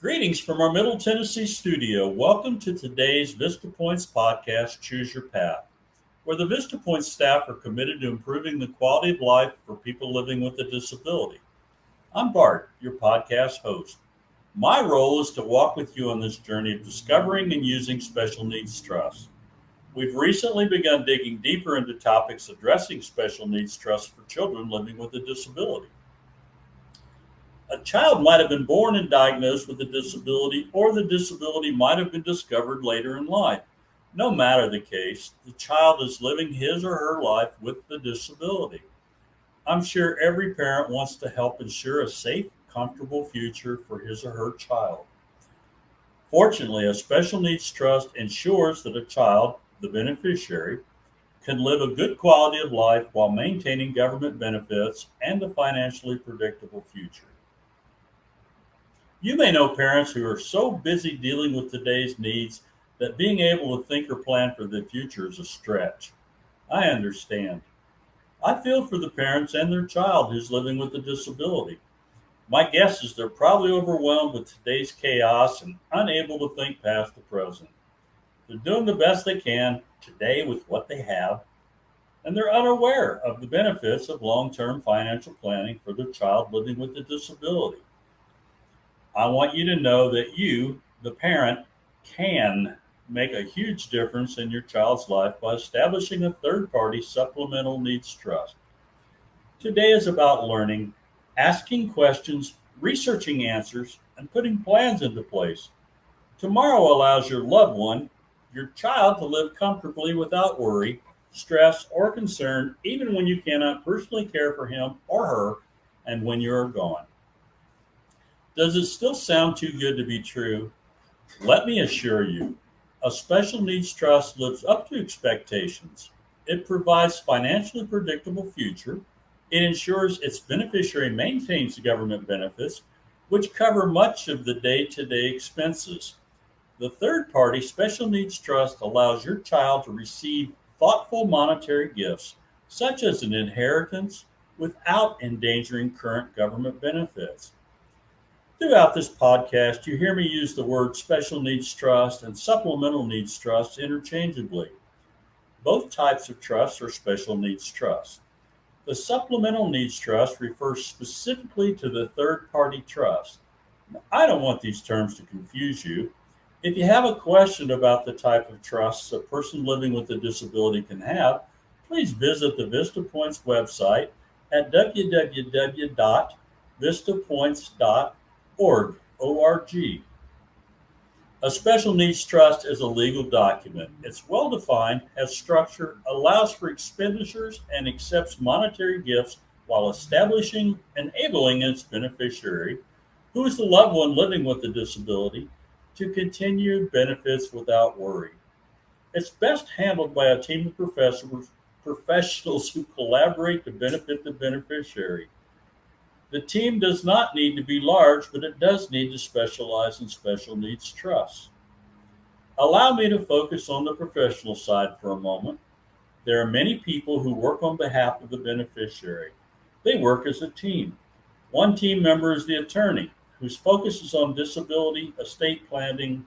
Greetings from our Middle Tennessee studio. Welcome to today's VistaPoints podcast, Choose Your Path, where the VistaPoints staff are committed to improving the quality of life for people living with a disability. I'm Bart, your podcast host. My role is to walk with you on this journey of discovering and using special needs trusts. We've recently begun digging deeper into topics addressing special needs trusts for children living with a disability. A child might have been born and diagnosed with a disability, or the disability might have been discovered later in life. No matter the case, the child is living his or her life with the disability. I'm sure every parent wants to help ensure a safe, comfortable future for his or her child. Fortunately, a special needs trust ensures that a child, the beneficiary, can live a good quality of life while maintaining government benefits and a financially predictable future. You may know parents who are so busy dealing with today's needs that being able to think or plan for the future is a stretch. I understand. I feel for the parents and their child who's living with a disability. My guess is they're probably overwhelmed with today's chaos and unable to think past the present. They're doing the best they can today with what they have, and they're unaware of the benefits of long-term financial planning for their child living with a disability. I want you to know that you, the parent, can make a huge difference in your child's life by establishing a third-party supplemental needs trust. Today is about learning, asking questions, researching answers, and putting plans into place. Tomorrow allows your loved one, your child, to live comfortably without worry, stress, or concern, even when you cannot personally care for him or her and when you are gone. Does it still sound too good to be true? Let me assure you, a special needs trust lives up to expectations. It provides financially predictable future. It ensures its beneficiary maintains the government benefits, which cover much of the day-to-day expenses. The third-party special needs trust allows your child to receive thoughtful monetary gifts, such as an inheritance, without endangering current government benefits. Throughout this podcast, you hear me use the word special needs trust and supplemental needs trust interchangeably. Both types of trusts are special needs trusts. The supplemental needs trust refers specifically to the third-party trust. Now, I don't want these terms to confuse you. If you have a question about the type of trusts a person living with a disability can have, please visit the VistaPoints website at www.vistapointssnt.org. O-R-G. A special needs trust is a legal document. It's well defined, has structure, allows for expenditures, and accepts monetary gifts while enabling its beneficiary, who is the loved one living with a disability, to continue benefits without worry. It's best handled by a team of professionals who collaborate to benefit the beneficiary. The team does not need to be large, but it does need to specialize in special needs trusts. Allow me to focus on the professional side for a moment. There are many people who work on behalf of the beneficiary. They work as a team. One team member is the attorney, whose focus is on disability, estate planning,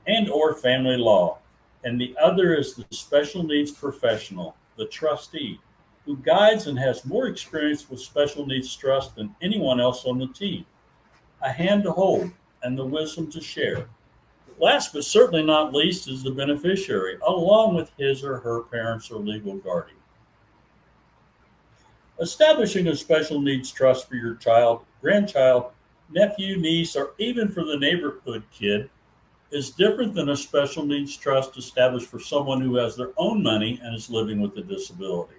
and/or family law, and the other is the special needs professional, the trustee, who guides and has more experience with special needs trust than anyone else on the team, a hand to hold, and the wisdom to share. Last but certainly not least is the beneficiary, along with his or her parents or legal guardian. Establishing a special needs trust for your child, grandchild, nephew, niece, or even for the neighborhood kid is different than a special needs trust established for someone who has their own money and is living with a disability.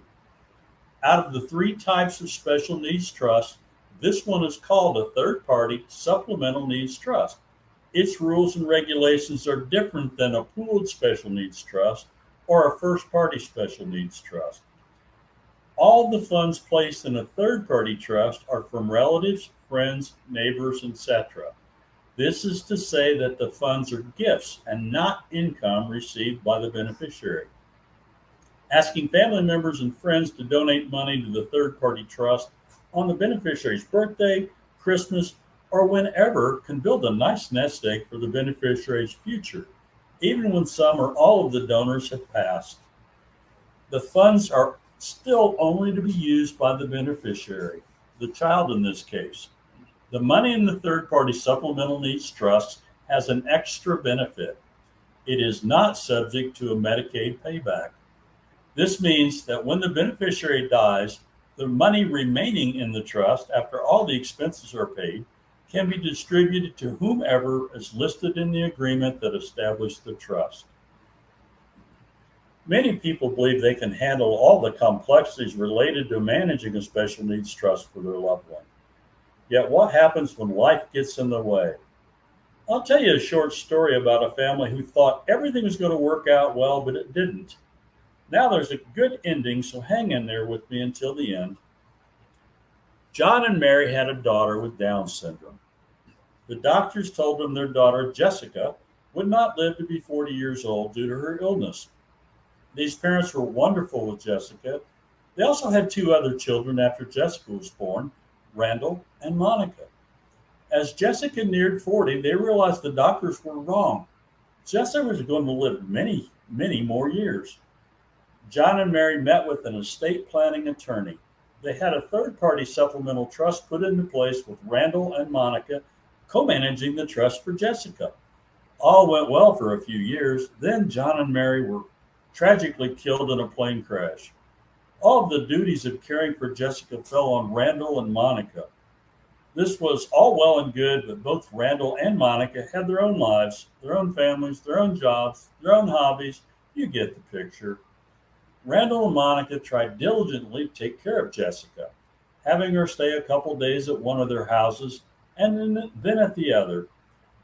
Out of the three types of special needs trust, this one is called a third-party supplemental needs trust. Its rules and regulations are different than a pooled special needs trust or a first-party special needs trust. All the funds placed in a third-party trust are from relatives, friends, neighbors, etc. This is to say that the funds are gifts and not income received by the beneficiary. Asking family members and friends to donate money to the third-party trust on the beneficiary's birthday, Christmas, or whenever can build a nice nest egg for the beneficiary's future, even when some or all of the donors have passed. The funds are still only to be used by the beneficiary, the child in this case. The money in the third party supplemental needs trust has an extra benefit. It is not subject to a Medicaid payback. This means that when the beneficiary dies, the money remaining in the trust after all the expenses are paid can be distributed to whomever is listed in the agreement that established the trust. Many people believe they can handle all the complexities related to managing a special needs trust for their loved one. Yet what happens when life gets in the way? I'll tell you a short story about a family who thought everything was going to work out well, but it didn't. Now there's a good ending, so hang in there with me until the end. John and Mary had a daughter with Down syndrome. The doctors told them their daughter, Jessica, would not live to be 40 years old due to her illness. These parents were wonderful with Jessica. They also had two other children after Jessica was born, Randall and Monica. As Jessica neared 40, they realized the doctors were wrong. Jessica was going to live many, many more years. John and Mary met with an estate planning attorney. They had a third-party supplemental trust put into place with Randall and Monica co-managing the trust for Jessica. All went well for a few years. Then John and Mary were tragically killed in a plane crash. All of the duties of caring for Jessica fell on Randall and Monica. This was all well and good, but both Randall and Monica had their own lives, their own families, their own jobs, their own hobbies. You get the picture. Randall and Monica tried diligently to take care of Jessica, having her stay a couple days at one of their houses and then at the other.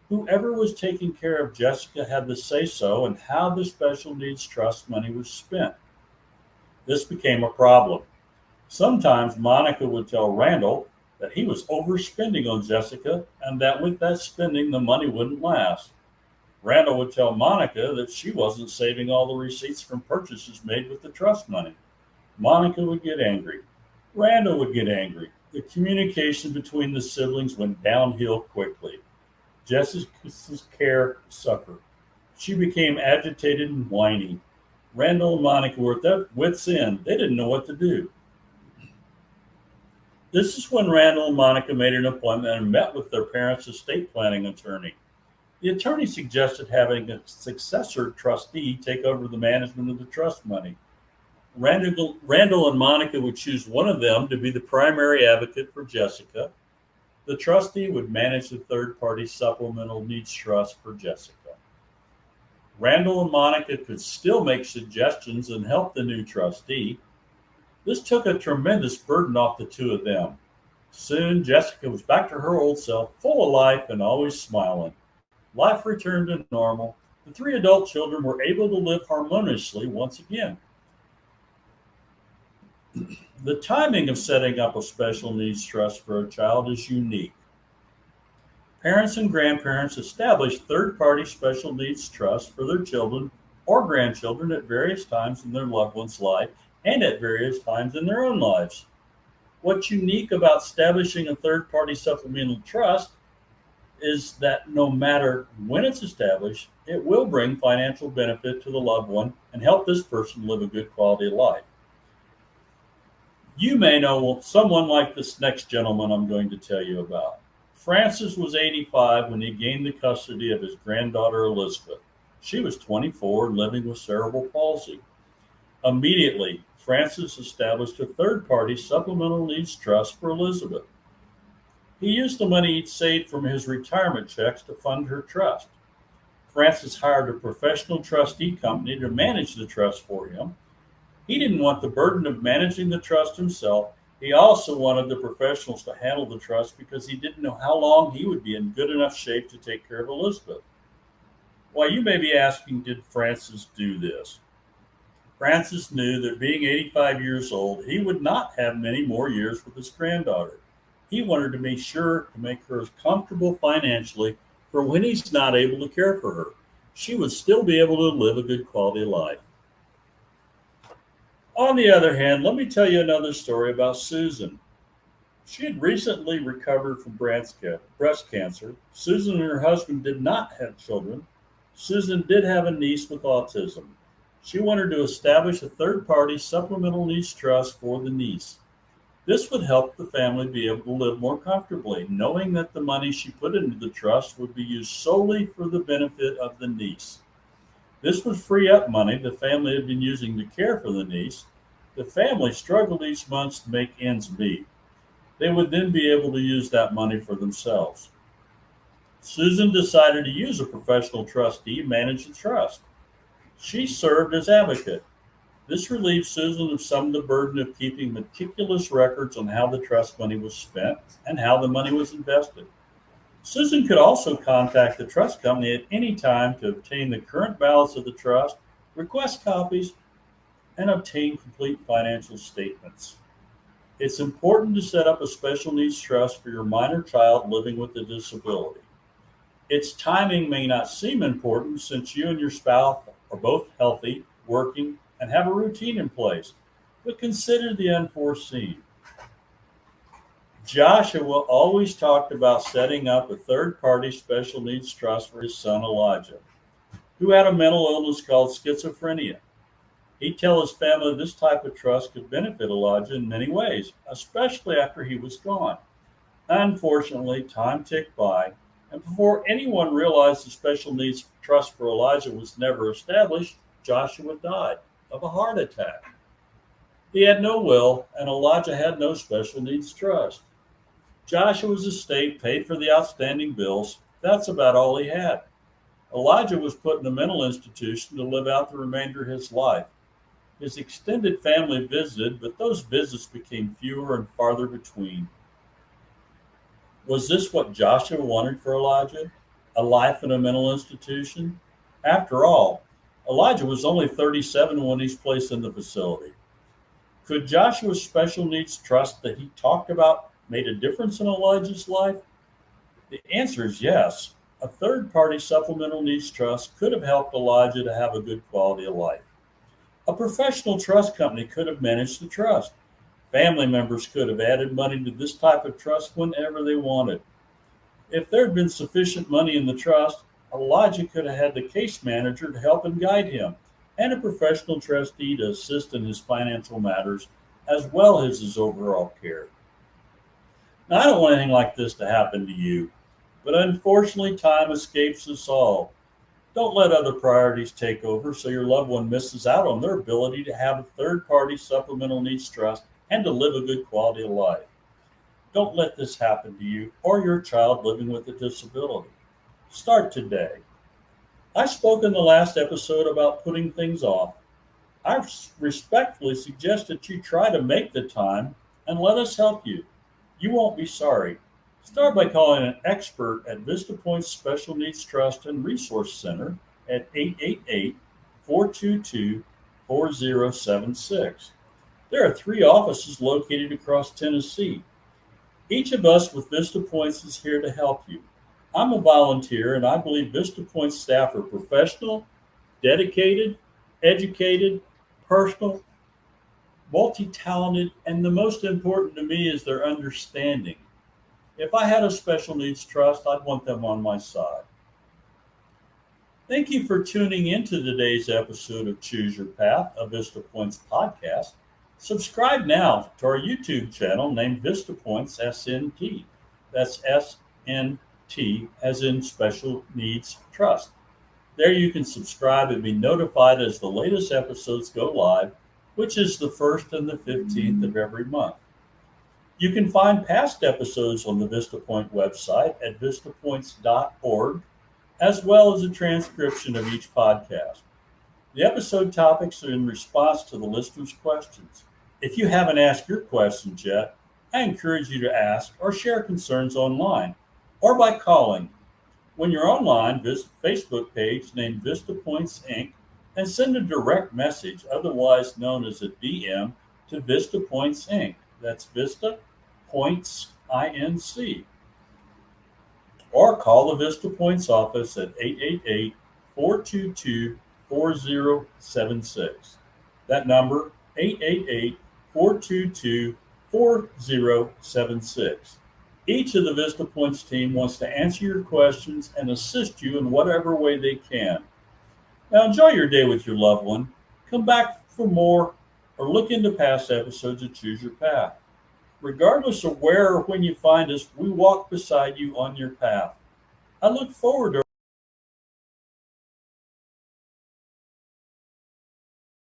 Whoever was taking care of Jessica had the say-so in how the special needs trust money was spent. This became a problem. Sometimes Monica would tell Randall that he was overspending on Jessica and that with that spending the money wouldn't last. Randall would tell Monica that she wasn't saving all the receipts from purchases made with the trust money. Monica would get angry. Randall would get angry. The communication between the siblings went downhill quickly. Jessica's care suffered. She became agitated and whiny. Randall and Monica were at their wits' end. They didn't know what to do. This is when Randall and Monica made an appointment and met with their parents' estate planning attorney. The attorney suggested having a successor trustee take over the management of the trust money. Randall and Monica would choose one of them to be the primary advocate for Jessica. The trustee would manage the third-party supplemental needs trust for Jessica. Randall and Monica could still make suggestions and help the new trustee. This took a tremendous burden off the two of them. Soon, Jessica was back to her old self, full of life and always smiling. Life returned to normal. The three adult children were able to live harmoniously once again. The timing of setting up a special needs trust for a child is unique. Parents and grandparents establish third-party special needs trusts for their children or grandchildren at various times in their loved one's life and at various times in their own lives. What's unique about establishing a third-party supplemental trust is that no matter when it's established, it will bring financial benefit to the loved one and help this person live a good quality of life. You may know someone like this next gentleman I'm going to tell you about. Francis was 85 when he gained the custody of his granddaughter Elizabeth. She was 24 and living with cerebral palsy. Immediately, Francis established a third-party supplemental needs trust for Elizabeth. He used the money he'd saved from his retirement checks to fund her trust. Francis hired a professional trustee company to manage the trust for him. He didn't want the burden of managing the trust himself. He also wanted the professionals to handle the trust because he didn't know how long he would be in good enough shape to take care of Elizabeth. Well, you may be asking, did Francis do this? Francis knew that being 85 years old, he would not have many more years with his granddaughter. He wanted to make sure to make her as comfortable financially for when he's not able to care for her. She would still be able to live a good quality life. On the other hand, let me tell you another story about Susan. She had recently recovered from breast cancer. Susan and her husband did not have children. Susan did have a niece with autism. She wanted to establish a third party supplemental needs trust for the niece. This would help the family be able to live more comfortably, knowing that the money she put into the trust would be used solely for the benefit of the niece. This would free up money the family had been using to care for the niece. The family struggled each month to make ends meet. They would then be able to use that money for themselves. Susan decided to use a professional trustee to manage the trust. She served as advocate. This relieved Susan of some of the burden of keeping meticulous records on how the trust money was spent and how the money was invested. Susan could also contact the trust company at any time to obtain the current balance of the trust, request copies, and obtain complete financial statements. It's important to set up a special needs trust for your minor child living with a disability. Its timing may not seem important since you and your spouse are both healthy, working, and have a routine in place, but consider the unforeseen. Joshua always talked about setting up a third party special needs trust for his son Elijah, who had a mental illness called schizophrenia. He'd tell his family this type of trust could benefit Elijah in many ways, especially after he was gone. Unfortunately, time ticked by, and before anyone realized the special needs trust for Elijah was never established, Joshua died of a heart attack. He had no will, and Elijah had no special needs trust. Joshua's estate paid for the outstanding bills. That's about all he had. Elijah was put in a mental institution to live out the remainder of his life. His extended family visited, but those visits became fewer and farther between. Was this what Joshua wanted for Elijah? A life in a mental institution? After all, Elijah was only 37 when he's placed in the facility. Could Joshua's special needs trust that he talked about made a difference in Elijah's life? The answer is yes. A third party supplemental needs trust could have helped Elijah to have a good quality of life. A professional trust company could have managed the trust. Family members could have added money to this type of trust whenever they wanted. If there had been sufficient money in the trust, Elijah could have had the case manager to help and guide him, and a professional trustee to assist in his financial matters, as well as his overall care. Now, I don't want anything like this to happen to you, but unfortunately, time escapes us all. Don't let other priorities take over so your loved one misses out on their ability to have a third party supplemental needs trust and to live a good quality of life. Don't let this happen to you or your child living with a disability. Start today. I spoke in the last episode about putting things off. I respectfully suggest that you try to make the time and let us help you. You won't be sorry. Start by calling an expert at VistaPoint's Special Needs Trust and Resource Center at 888-422-4076. There are 3 offices located across Tennessee. Each of us with VistaPoints is here to help you. I'm a volunteer, and I believe VistaPoint staff are professional, dedicated, educated, personal, multi-talented, and the most important to me is their understanding. If I had a special needs trust, I'd want them on my side. Thank you for tuning into today's episode of Choose Your Path, a VistaPoints podcast. Subscribe now to our YouTube channel named VistaPoints SNT. That's SNT as in Special Needs Trust. There you can subscribe and be notified as the latest episodes go live, which is the 1st and the 15th of every month. You can find past episodes on the VistaPoint website at vistapoints.org, as well as a transcription of each podcast. The episode topics are in response to the listeners' questions. If you haven't asked your questions yet, I encourage you to ask or share concerns online or by calling. When you're online, visit the Facebook page named VistaPoints Inc. and send a direct message, otherwise known as a DM, to VistaPoints Inc. That's VistaPoints Inc. Or call the VistaPoints office at 888-422-4076. That number, 888-422-4076. 4076. Each of the VistaPoints team wants to answer your questions and assist you in whatever way they can. Now, enjoy your day with your loved one. Come back for more or look into past episodes of Choose Your Path. Regardless of where or when you find us, we walk beside you on your path. I look forward to